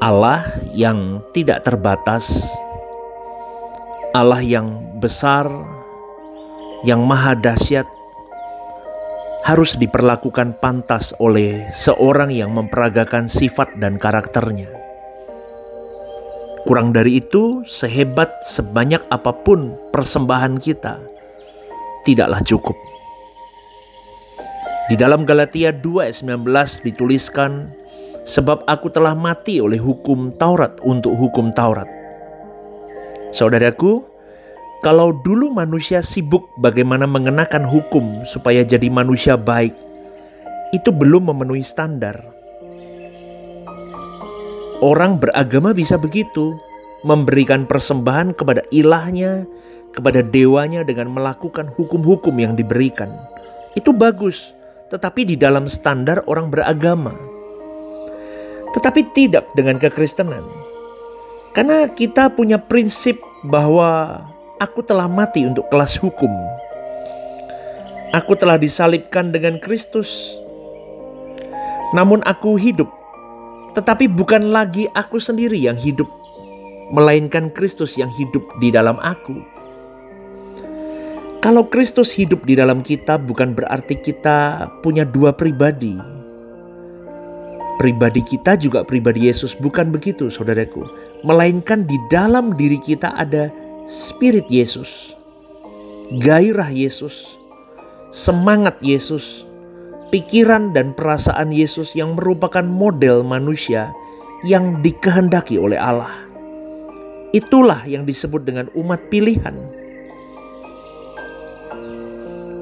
Allah yang tidak terbatas, Allah yang besar, yang maha dahsyat, harus diperlakukan pantas oleh seorang yang memperagakan sifat dan karakternya. Kurang dari itu, sehebat sebanyak apapun persembahan kita, tidaklah cukup. Di dalam Galatia 2 ayat 19 dituliskan, sebab aku telah mati oleh hukum Taurat untuk hukum Taurat. Saudaraku, kalau dulu manusia sibuk bagaimana mengenakan hukum supaya jadi manusia baik, itu belum memenuhi standar. Orang beragama bisa begitu, memberikan persembahan kepada ilahnya, kepada dewanya dengan melakukan hukum-hukum yang diberikan. Itu bagus, tetapi di dalam standar orang beragama. Tetapi tidak dengan kekristenan. Karena kita punya prinsip bahwa aku telah mati untuk kelas hukum. Aku telah disalibkan dengan Kristus. Namun aku hidup. Tetapi bukan lagi aku sendiri yang hidup, melainkan Kristus yang hidup di dalam aku. Kalau Kristus hidup di dalam kita, bukan berarti kita punya dua pribadi. Pribadi kita juga pribadi Yesus, bukan begitu saudaraku. Melainkan di dalam diri kita ada Spirit Yesus, gairah Yesus, semangat Yesus, pikiran dan perasaan Yesus yang merupakan model manusia yang dikehendaki oleh Allah. Itulah yang disebut dengan umat pilihan.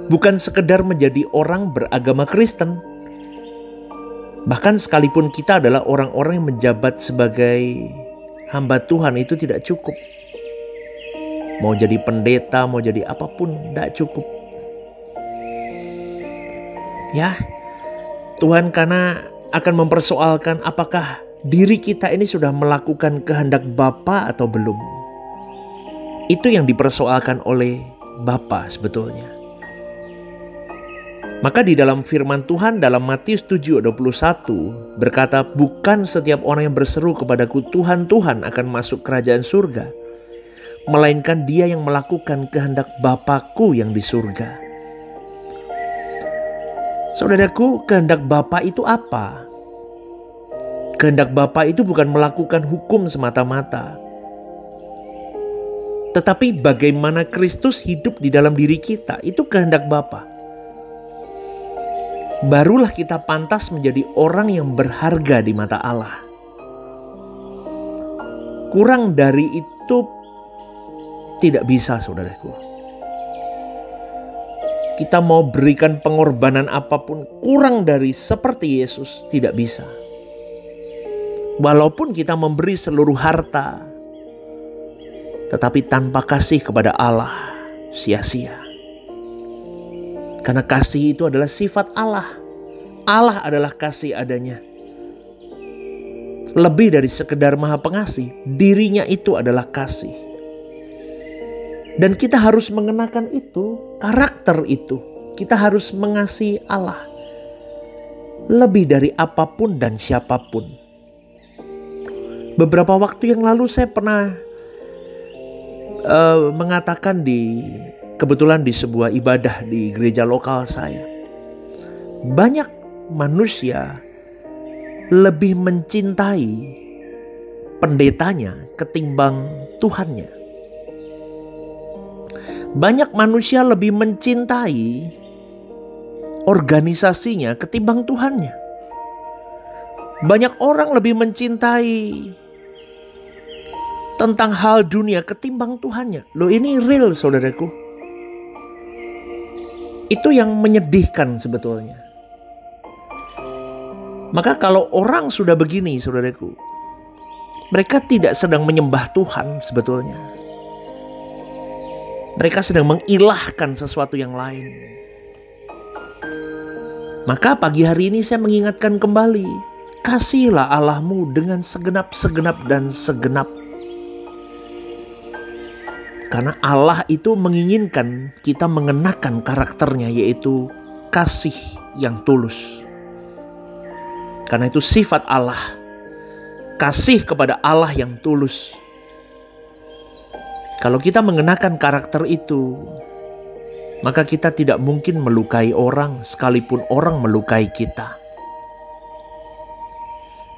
Bukan sekedar menjadi orang beragama Kristen. Bahkan sekalipun kita adalah orang-orang yang menjabat sebagai hamba Tuhan, itu tidak cukup. Mau jadi pendeta, mau jadi apapun, tidak cukup. Ya, Tuhan karena akan mempersoalkan apakah diri kita ini sudah melakukan kehendak Bapa atau belum. Itu yang dipersoalkan oleh Bapa sebetulnya. Maka di dalam firman Tuhan dalam Matius 7:21 berkata, bukan setiap orang yang berseru kepadaku Tuhan, Tuhan akan masuk kerajaan surga, melainkan dia yang melakukan kehendak Bapa-Ku yang di surga. Saudaraku, kehendak Bapa itu apa? Kehendak Bapa itu bukan melakukan hukum semata-mata, tetapi bagaimana Kristus hidup di dalam diri kita, itu kehendak Bapa. Barulah kita pantas menjadi orang yang berharga di mata Allah. Kurang dari itu tidak bisa, saudaraku. Kita mau berikan pengorbanan apapun kurang dari seperti Yesus, tidak bisa. Walaupun kita memberi seluruh harta, tetapi tanpa kasih kepada Allah, sia-sia. Karena kasih itu adalah sifat Allah. Allah adalah kasih adanya. Lebih dari sekedar maha pengasih, dirinya itu adalah kasih. Dan kita harus mengenakan itu, karakter itu. Kita harus mengasihi Allah lebih dari apapun dan siapapun. Beberapa waktu yang lalu saya pernah mengatakan kebetulan di sebuah ibadah di gereja lokal saya, banyak manusia lebih mencintai pendetanya ketimbang Tuhannya. Banyak manusia lebih mencintai organisasinya ketimbang Tuhannya. Banyak orang lebih mencintai tentang hal dunia ketimbang Tuhannya. Loh, ini real saudaraku. Itu yang menyedihkan sebetulnya. Maka kalau orang sudah begini saudaraku, mereka tidak sedang menyembah Tuhan sebetulnya. Mereka sedang mengilahkan sesuatu yang lain. Maka pagi hari ini saya mengingatkan kembali, kasihilah Allahmu dengan segenap-segenap dan segenap. Karena Allah itu menginginkan kita mengenakan karakternya, yaitu kasih yang tulus. Karena itu sifat Allah. kasih kepada Allah yang tulus. Kalau kita mengenakan karakter itu, maka kita tidak mungkin melukai orang sekalipun orang melukai kita.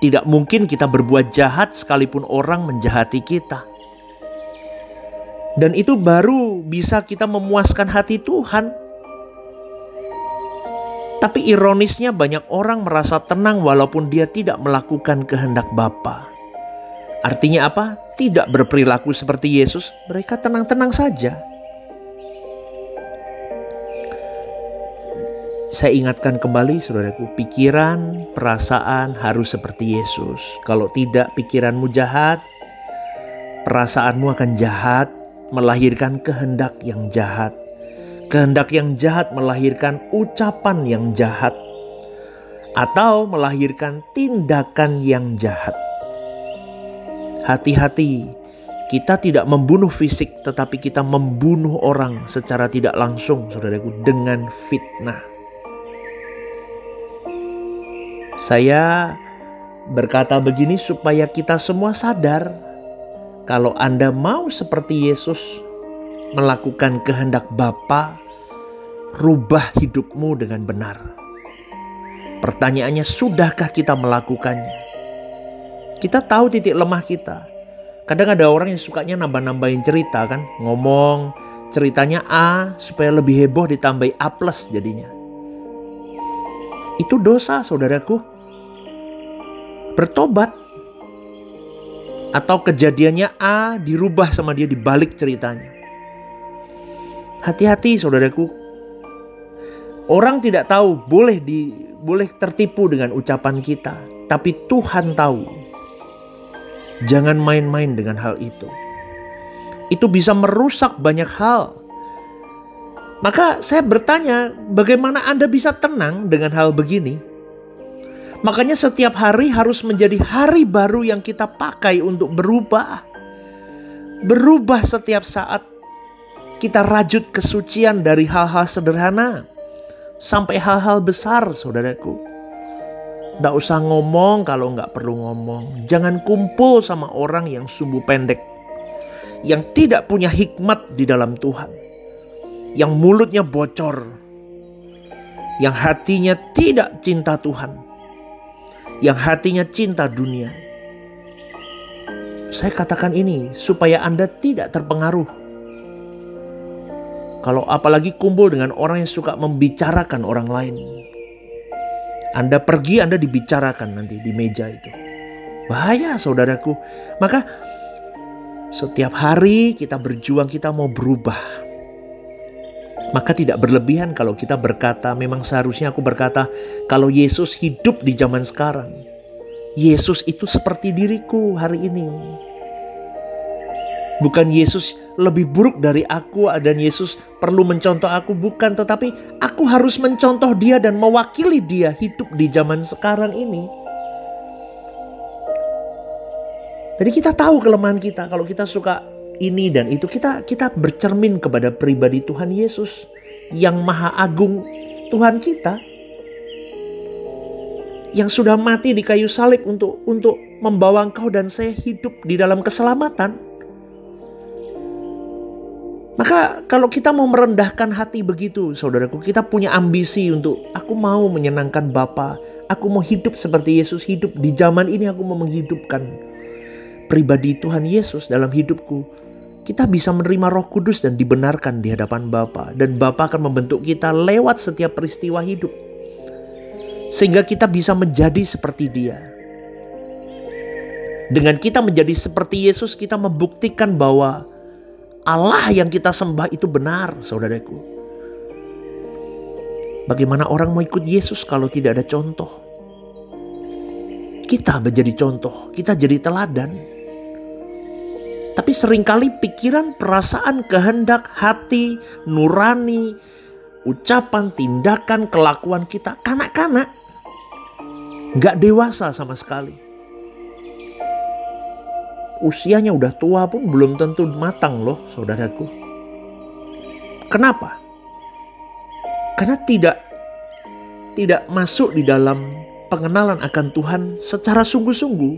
Tidak mungkin kita berbuat jahat sekalipun orang menjahati kita. Dan itu baru bisa kita memuaskan hati Tuhan. Tapi ironisnya banyak orang merasa tenang walaupun dia tidak melakukan kehendak Bapa. Artinya apa? Tidak berperilaku seperti Yesus, mereka tenang-tenang saja. Saya ingatkan kembali saudaraku, pikiran, perasaan harus seperti Yesus. Kalau tidak, pikiranmu jahat, perasaanmu akan jahat, melahirkan kehendak yang jahat. Kehendak yang jahat melahirkan ucapan yang jahat, atau melahirkan tindakan yang jahat. Hati-hati, kita tidak membunuh fisik, tetapi kita membunuh orang secara tidak langsung, saudaraku, dengan fitnah. Saya berkata begini supaya kita semua sadar, kalau Anda mau seperti Yesus, melakukan kehendak Bapa, rubah hidupmu dengan benar. Pertanyaannya, sudahkah kita melakukannya? Kita tahu titik lemah kita. Kadang ada orang yang sukanya nambah-nambahin cerita kan. Ngomong ceritanya A supaya lebih heboh ditambahi A plus jadinya. Itu dosa saudaraku. Bertobat. Atau kejadiannya A dirubah sama dia dibalik ceritanya. Hati-hati saudaraku. Orang tidak tahu, boleh tertipu dengan ucapan kita. Tapi Tuhan tahu. Jangan main-main dengan hal itu. Itu bisa merusak banyak hal. Maka saya bertanya, bagaimana Anda bisa tenang dengan hal begini? Makanya setiap hari harus menjadi hari baru yang kita pakai untuk berubah. Berubah setiap saat. Kita rajut kesucian dari hal-hal sederhana sampai hal-hal besar, saudaraku. Nggak usah ngomong kalau nggak perlu ngomong. Jangan kumpul sama orang yang sumbu pendek. Yang tidak punya hikmat di dalam Tuhan. Yang mulutnya bocor. Yang hatinya tidak cinta Tuhan. Yang hatinya cinta dunia. Saya katakan ini supaya Anda tidak terpengaruh. Kalau apalagi kumpul dengan orang yang suka membicarakan orang lain. Anda pergi, Anda dibicarakan nanti di meja itu. Bahaya saudaraku. Maka setiap hari kita berjuang, kita mau berubah. Maka tidak berlebihan kalau kita berkata, memang seharusnya aku berkata, kalau Yesus hidup di zaman sekarang, Yesus itu seperti diriku hari ini. Bukan Yesus lebih buruk dari aku dan Yesus perlu mencontoh aku. Bukan, tetapi aku harus mencontoh dia dan mewakili dia hidup di zaman sekarang ini. Jadi kita tahu kelemahan kita. Kalau kita suka ini dan itu, kita bercermin kepada pribadi Tuhan Yesus yang maha agung, Tuhan kita. Yang sudah mati di kayu salib untuk membawa engkau dan saya hidup di dalam keselamatan. Maka kalau kita mau merendahkan hati begitu, saudaraku, kita punya ambisi untuk aku mau menyenangkan Bapa, aku mau hidup seperti Yesus hidup di zaman ini, aku mau menghidupkan pribadi Tuhan Yesus dalam hidupku. Kita bisa menerima Roh Kudus dan dibenarkan di hadapan Bapa, dan Bapa akan membentuk kita lewat setiap peristiwa hidup sehingga kita bisa menjadi seperti Dia. Dengan kita menjadi seperti Yesus, kita membuktikan bahwa Allah yang kita sembah itu benar, saudaraku. Bagaimana orang mau ikut Yesus kalau tidak ada contoh? Kita menjadi contoh, kita jadi teladan. Tapi seringkali pikiran, perasaan, kehendak, hati, nurani, ucapan, tindakan, kelakuan kita kanak-kanak. Gak dewasa sama sekali. Usianya udah tua pun belum tentu matang loh saudaraku. Kenapa? Karena tidak masuk di dalam pengenalan akan Tuhan secara sungguh-sungguh.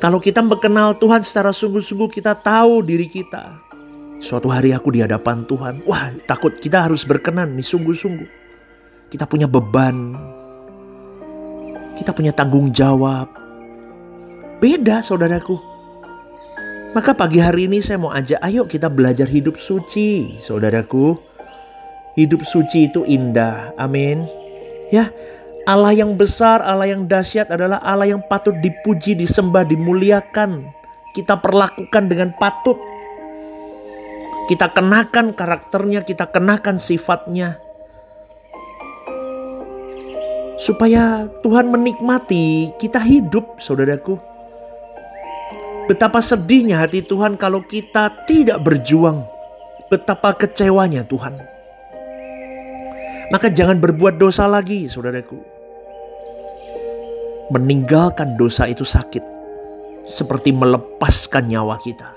Kalau kita mengenal Tuhan secara sungguh-sungguh, kita tahu diri kita. Suatu hari aku di hadapan Tuhan, wah takut kita harus berkenan nih sungguh-sungguh. Kita punya beban, kita punya tanggung jawab. Beda saudaraku. Maka pagi hari ini saya mau ajak, ayo kita belajar hidup suci saudaraku. Hidup suci itu indah, amin. Ya, Allah yang besar, Allah yang dahsyat adalah Allah yang patut dipuji, disembah, dimuliakan. Kita perlakukan dengan patut. Kita kenakan karakternya, kita kenakan sifatnya. Supaya Tuhan menikmati kita hidup, saudaraku. Betapa sedihnya hati Tuhan kalau kita tidak berjuang. Betapa kecewanya Tuhan. Maka jangan berbuat dosa lagi, saudaraku. Meninggalkan dosa itu sakit. Seperti melepaskan nyawa kita.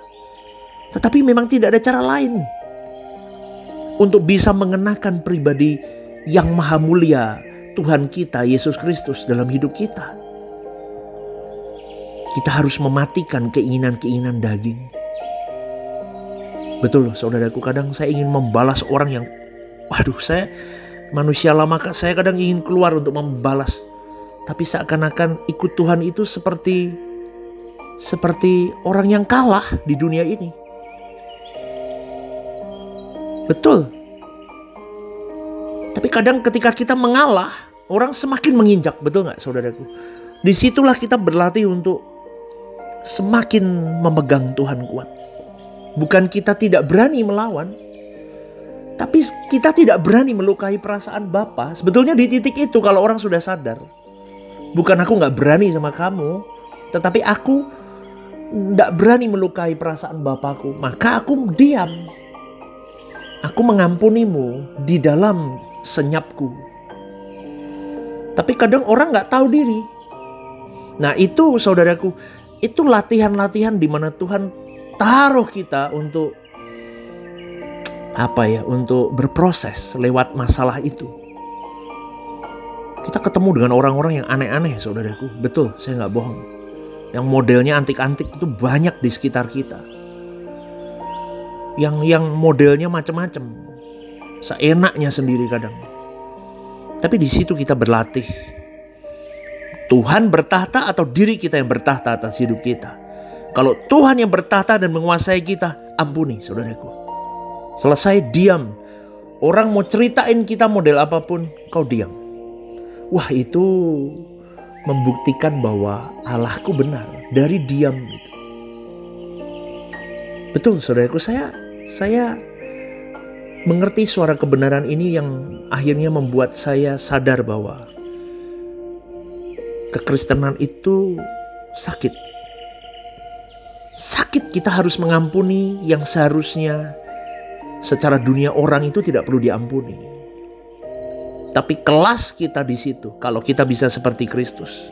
Tetapi memang tidak ada cara lain. Untuk bisa mengenakan pribadi yang maha mulia, Tuhan kita, Yesus Kristus dalam hidup kita. Kita harus mematikan keinginan-keinginan daging. Betul saudaraku, kadang saya ingin membalas orang yang, waduh saya manusia lama, saya kadang ingin keluar untuk membalas. Tapi seakan-akan ikut Tuhan itu seperti orang yang kalah di dunia ini. Betul. Tapi kadang ketika kita mengalah, orang semakin menginjak. Betul gak saudaraku? Disitulah kita berlatih untuk semakin memegang Tuhan kuat. Bukan kita tidak berani melawan, tapi kita tidak berani melukai perasaan Bapa. Sebetulnya di titik itu kalau orang sudah sadar. Bukan aku gak berani sama kamu, tetapi aku gak berani melukai perasaan Bapakku. Maka aku diam. Aku mengampunimu di dalam senyapku. Tapi kadang orang gak tahu diri. Nah itu saudaraku, itu latihan-latihan di mana Tuhan taruh kita untuk untuk berproses lewat masalah itu. Kita ketemu dengan orang-orang yang aneh-aneh saudaraku. Betul, saya gak bohong. Yang modelnya antik-antik itu banyak di sekitar kita. Yang modelnya macam-macam. Seenaknya sendiri kadang. Tapi di situ kita berlatih. Tuhan bertahta atau diri kita yang bertahta atas hidup kita. Kalau Tuhan yang bertahta dan menguasai kita, ampuni saudaraku. Selesai diam. Orang mau ceritain kita model apapun, kau diam. Wah itu membuktikan bahwa Allahku benar dari diam itu. Betul saudaraku, saya mengerti suara kebenaran ini yang akhirnya membuat saya sadar bahwa kekristenan itu sakit. Sakit, kita harus mengampuni yang seharusnya secara dunia orang itu tidak perlu diampuni. Tapi kelas kita di situ, kalau kita bisa seperti Kristus.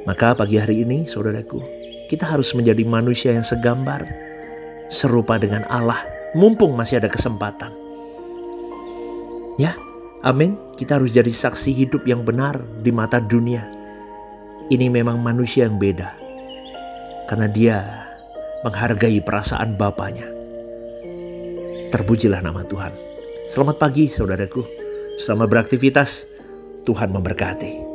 Maka pagi hari ini saudaraku, kita harus menjadi manusia yang segambar, serupa dengan Allah, mumpung masih ada kesempatan. Ya, amin. Kita harus jadi saksi hidup yang benar di mata dunia. Ini memang manusia yang beda. Karena dia menghargai perasaan Bapanya. Terpujilah nama Tuhan. Selamat pagi saudaraku. Selamat beraktivitas. Tuhan memberkati.